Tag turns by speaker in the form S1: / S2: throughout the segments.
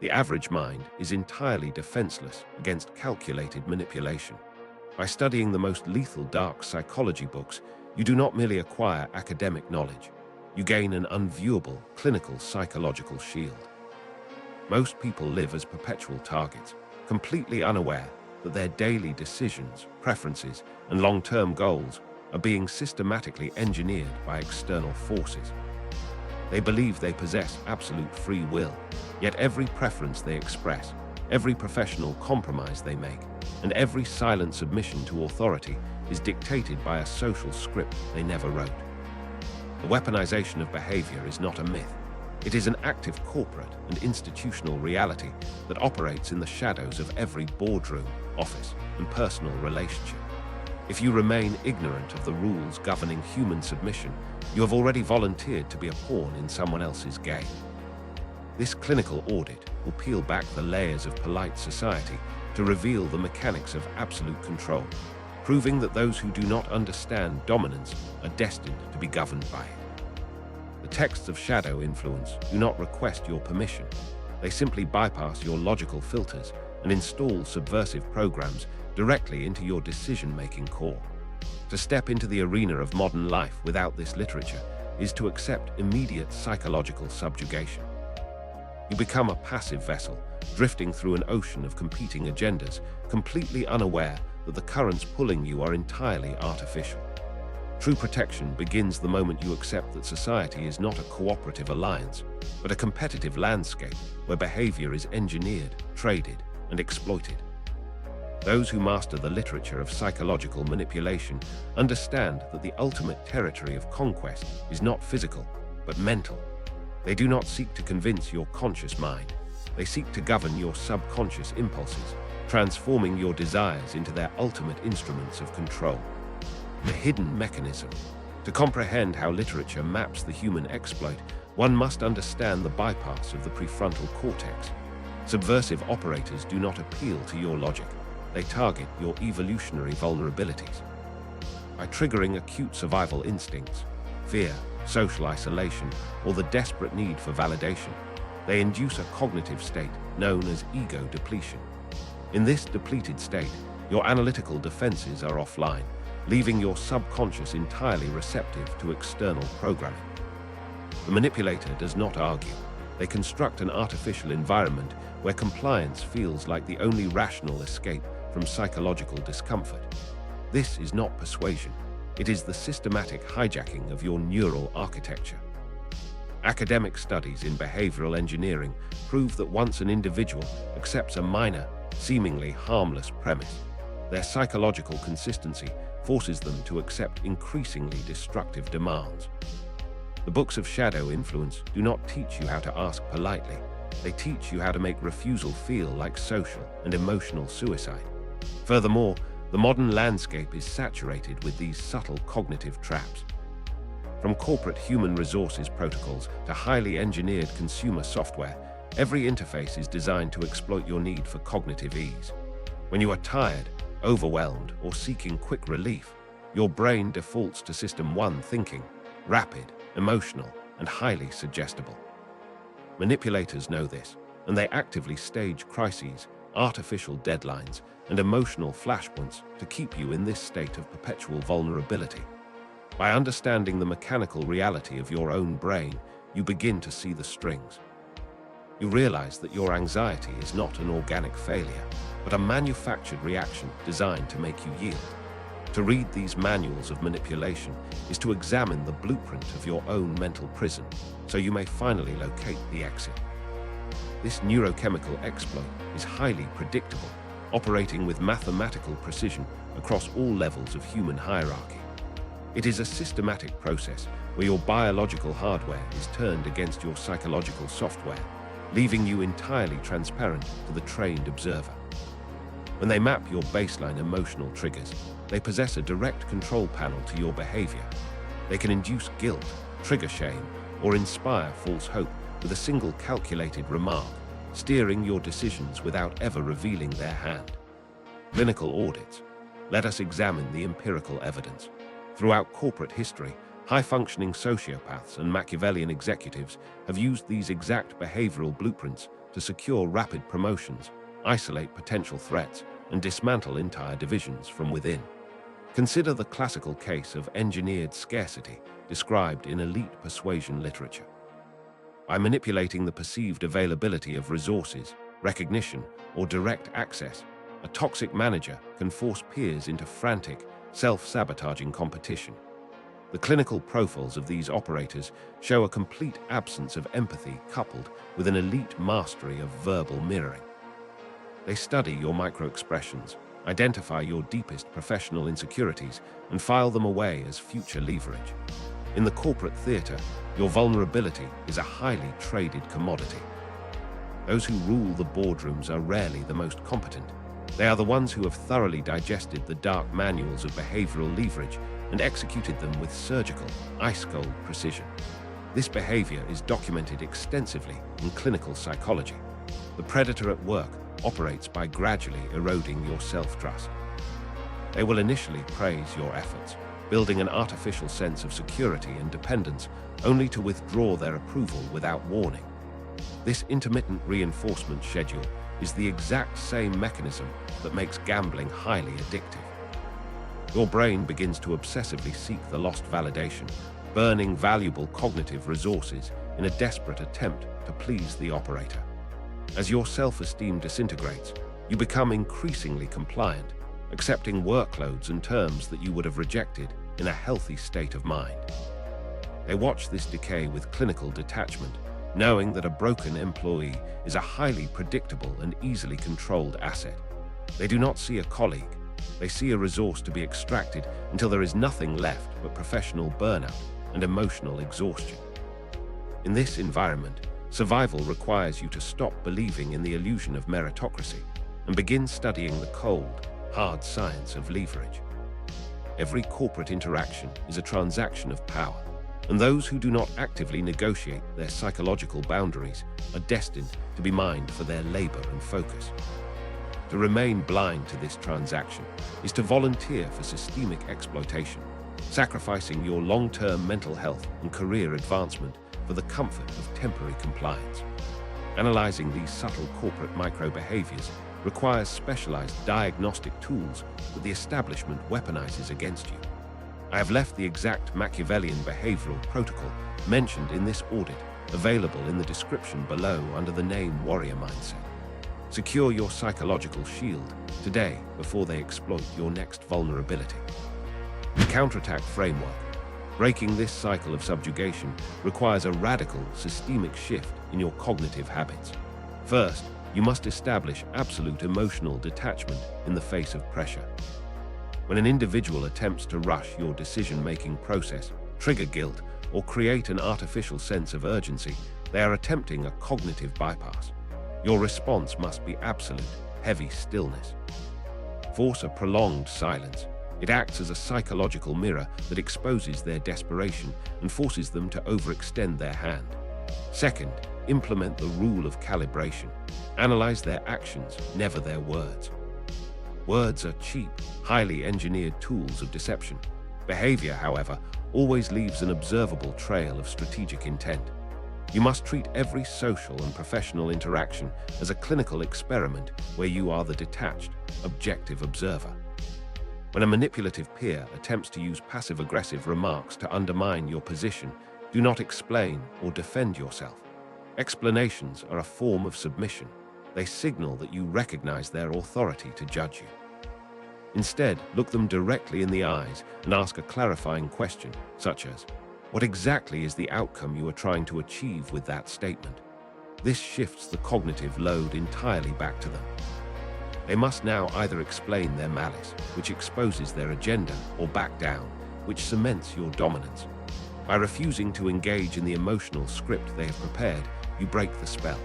S1: The average mind is entirely defenseless against calculated manipulation. By studying the most lethal dark psychology books, you do not merely acquire academic knowledge, you gain an unviewable, clinical psychological shield. Most people live as perpetual targets, completely unaware that their daily decisions, preferences, and long-term goals are being systematically engineered by external forces. They believe they possess absolute free will, yet every preference they express, every professional compromise they make, and every silent submission to authority is dictated by a social script they never wrote. The weaponization of behavior is not a myth. It is an active corporate and institutional reality that operates in the shadows of every boardroom, office, and personal relationship. If you remain ignorant of the rules governing human submission, you have already volunteered to be a pawn in someone else's game. This clinical audit will peel back the layers of polite society to reveal the mechanics of absolute control, proving that those who do not understand dominance are destined to be governed by it. The texts of shadow influence do not request your permission. They simply bypass your logical filters and install subversive programs directly into your decision-making core. To step into the arena of modern life without this literature is to accept immediate psychological subjugation. You become a passive vessel, drifting through an ocean of competing agendas, completely unaware that the currents pulling you are entirely artificial. True protection begins the moment you accept that society is not a cooperative alliance, but a competitive landscape where behavior is engineered, traded, and exploited. Those who master the literature of psychological manipulation understand that the ultimate territory of conquest is not physical, but mental. They do not seek to convince your conscious mind. They seek to govern your subconscious impulses, transforming your desires into their ultimate instruments of control. The hidden mechanism. To comprehend how literature maps the human exploit, one must understand the bypass of the prefrontal cortex. Subversive operators do not appeal to your logic. They target your evolutionary vulnerabilities. By triggering acute survival instincts, fear, social isolation, or the desperate need for validation, they induce a cognitive state known as ego depletion. In this depleted state, your analytical defenses are offline, leaving your subconscious entirely receptive to external programming. The manipulator does not argue. They construct an artificial environment where compliance feels like the only rational escape from psychological discomfort. This is not persuasion. It is the systematic hijacking of your neural architecture. Academic studies in behavioral engineering prove that once an individual accepts a minor, seemingly harmless premise, their psychological consistency forces them to accept increasingly destructive demands. The books of shadow influence do not teach you how to ask politely. They teach you how to make refusal feel like social and emotional suicide. Furthermore, the modern landscape is saturated with these subtle cognitive traps. From corporate human resources protocols to highly engineered consumer software, every interface is designed to exploit your need for cognitive ease. When you are tired, overwhelmed, or seeking quick relief, your brain defaults to System 1 thinking, rapid, emotional, and highly suggestible. Manipulators know this, and they actively stage crises, artificial deadlines, and emotional flashpoints to keep you in this state of perpetual vulnerability. By understanding the mechanical reality of your own brain, you begin to see the strings. You realize that your anxiety is not an organic failure, but a manufactured reaction designed to make you yield. To read these manuals of manipulation is to examine the blueprint of your own mental prison, so you may finally locate the exit. This neurochemical exploit is highly predictable, operating with mathematical precision across all levels of human hierarchy. It is a systematic process where your biological hardware is turned against your psychological software, leaving you entirely transparent to the trained observer. When they map your baseline emotional triggers, they possess a direct control panel to your behavior. They can induce guilt, trigger shame, or inspire false hope with a single calculated remark, steering your decisions without ever revealing their hand. Clinical audits. Let us examine the empirical evidence. Throughout corporate history, high-functioning sociopaths and Machiavellian executives have used these exact behavioral blueprints to secure rapid promotions, isolate potential threats, and dismantle entire divisions from within. Consider the classical case of engineered scarcity described in elite persuasion literature. By manipulating the perceived availability of resources, recognition, or direct access, a toxic manager can force peers into frantic, self-sabotaging competition. The clinical profiles of these operators show a complete absence of empathy coupled with an elite mastery of verbal mirroring. They study your micro-expressions, identify your deepest professional insecurities, and file them away as future leverage. In the corporate theater, your vulnerability is a highly traded commodity. Those who rule the boardrooms are rarely the most competent. They are the ones who have thoroughly digested the dark manuals of behavioral leverage and executed them with surgical, ice-cold precision. This behavior is documented extensively in clinical psychology. The predator at work operates by gradually eroding your self-trust. They will initially praise your efforts, building an artificial sense of security and dependence, only to withdraw their approval without warning. This intermittent reinforcement schedule is the exact same mechanism that makes gambling highly addictive. Your brain begins to obsessively seek the lost validation, burning valuable cognitive resources in a desperate attempt to please the operator. As your self-esteem disintegrates, you become increasingly compliant, accepting workloads and terms that you would have rejected in a healthy state of mind. They watch this decay with clinical detachment, knowing that a broken employee is a highly predictable and easily controlled asset. They do not see a colleague. They see a resource to be extracted until there is nothing left but professional burnout and emotional exhaustion. In this environment, survival requires you to stop believing in the illusion of meritocracy and begin studying the cold, hard science of leverage. Every corporate interaction is a transaction of power, and those who do not actively negotiate their psychological boundaries are destined to be mined for their labor and focus. To remain blind to this transaction is to volunteer for systemic exploitation, sacrificing your long-term mental health and career advancement for the comfort of temporary compliance. Analyzing these subtle corporate micro-behaviors requires specialized diagnostic tools that the establishment weaponizes against you. I have left the exact Machiavellian behavioral protocol mentioned in this audit available in the description below under the name Warrior Mindset. Secure your psychological shield today before they exploit your next vulnerability. The counterattack framework. Breaking this cycle of subjugation requires a radical, systemic shift in your cognitive habits. First, you must establish absolute emotional detachment in the face of pressure. When an individual attempts to rush your decision-making process, trigger guilt, or create an artificial sense of urgency, they are attempting a cognitive bypass. Your response must be absolute, heavy stillness. Force a prolonged silence. It acts as a psychological mirror that exposes their desperation and forces them to overextend their hand. Second, implement the rule of calibration. Analyze their actions, never their words. Words are cheap, highly engineered tools of deception. Behavior, however, always leaves an observable trail of strategic intent. You must treat every social and professional interaction as a clinical experiment where you are the detached, objective observer. When a manipulative peer attempts to use passive-aggressive remarks to undermine your position, do not explain or defend yourself. Explanations are a form of submission. They signal that you recognize their authority to judge you. Instead, look them directly in the eyes and ask a clarifying question, such as, what exactly is the outcome you are trying to achieve with that statement? This shifts the cognitive load entirely back to them. They must now either explain their malice, which exposes their agenda, or back down, which cements your dominance. By refusing to engage in the emotional script they have prepared, you break the spell.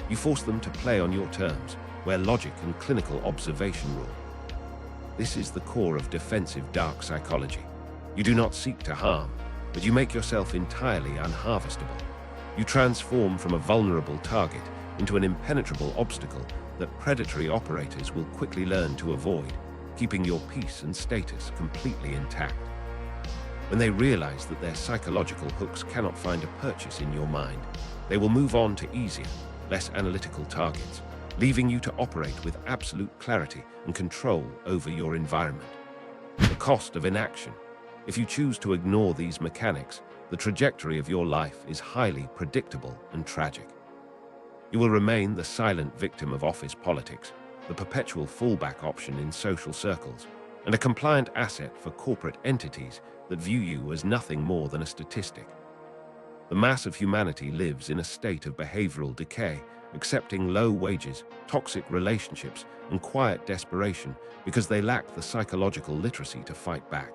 S1: You force them to play on your terms, where logic and clinical observation rule. This is the core of defensive dark psychology. You do not seek to harm, but you make yourself entirely unharvestable. You transform from a vulnerable target into an impenetrable obstacle that predatory operators will quickly learn to avoid, keeping your peace and status completely intact. When they realize that their psychological hooks cannot find a purchase in your mind, they will move on to easier, less analytical targets, leaving you to operate with absolute clarity and control over your environment. The cost of inaction. If you choose to ignore these mechanics, the trajectory of your life is highly predictable and tragic. You will remain the silent victim of office politics, the perpetual fallback option in social circles, and a compliant asset for corporate entities that view you as nothing more than a statistic. The mass of humanity lives in a state of behavioral decay, accepting low wages, toxic relationships, and quiet desperation because they lack the psychological literacy to fight back.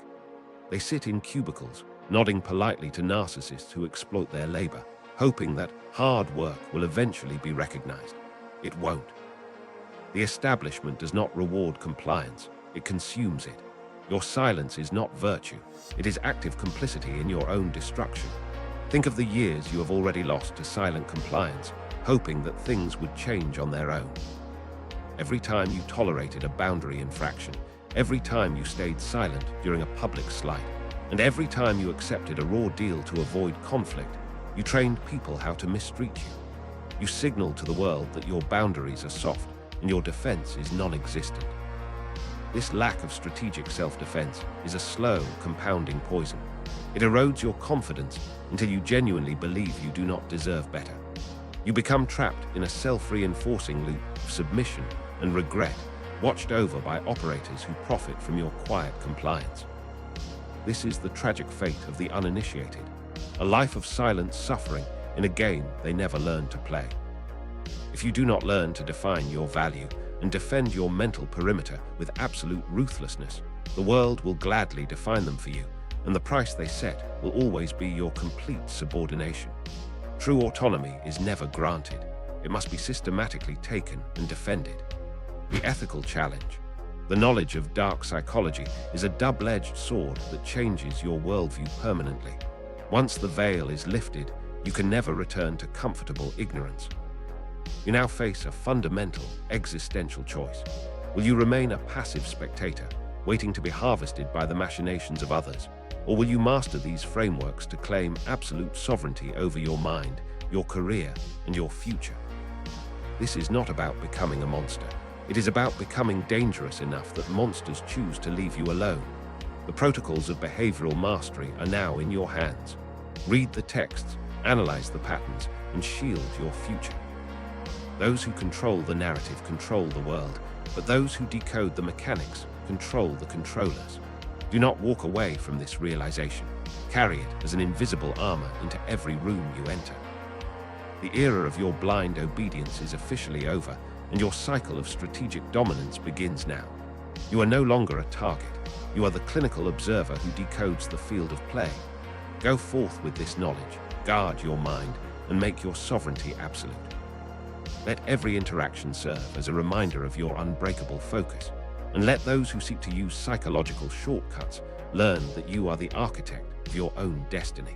S1: They sit in cubicles, nodding politely to narcissists who exploit their labor, hoping that hard work will eventually be recognized. It won't. The establishment does not reward compliance, it consumes it. Your silence is not virtue, it is active complicity in your own destruction. Think of the years you have already lost to silent compliance, hoping that things would change on their own. Every time you tolerated a boundary infraction, every time you stayed silent during a public slight, and every time you accepted a raw deal to avoid conflict, you trained people how to mistreat you. You signaled to the world that your boundaries are soft and your defense is non-existent. This lack of strategic self-defense is a slow, compounding poison. It erodes your confidence until you genuinely believe you do not deserve better. You become trapped in a self-reinforcing loop of submission and regret, watched over by operators who profit from your quiet compliance. This is the tragic fate of the uninitiated, a life of silent suffering in a game they never learned to play. If you do not learn to define your value and defend your mental perimeter with absolute ruthlessness, the world will gladly define them for you, and the price they set will always be your complete subordination. True autonomy is never granted. It must be systematically taken and defended. The ethical challenge. The knowledge of dark psychology is a double-edged sword that changes your worldview permanently. Once the veil is lifted, you can never return to comfortable ignorance. You now face a fundamental, existential choice. Will you remain a passive spectator, waiting to be harvested by the machinations of others? Or will you master these frameworks to claim absolute sovereignty over your mind, your career, and your future? This is not about becoming a monster. It is about becoming dangerous enough that monsters choose to leave you alone. The protocols of behavioral mastery are now in your hands. Read the texts, analyze the patterns, and shield your future. Those who control the narrative control the world, but those who decode the mechanics control the controllers. Do not walk away from this realization. Carry it as an invisible armor into every room you enter. The era of your blind obedience is officially over, and your cycle of strategic dominance begins now. You are no longer a target. You are the clinical observer who decodes the field of play. Go forth with this knowledge, guard your mind, and make your sovereignty absolute. Let every interaction serve as a reminder of your unbreakable focus, and let those who seek to use psychological shortcuts learn that you are the architect of your own destiny.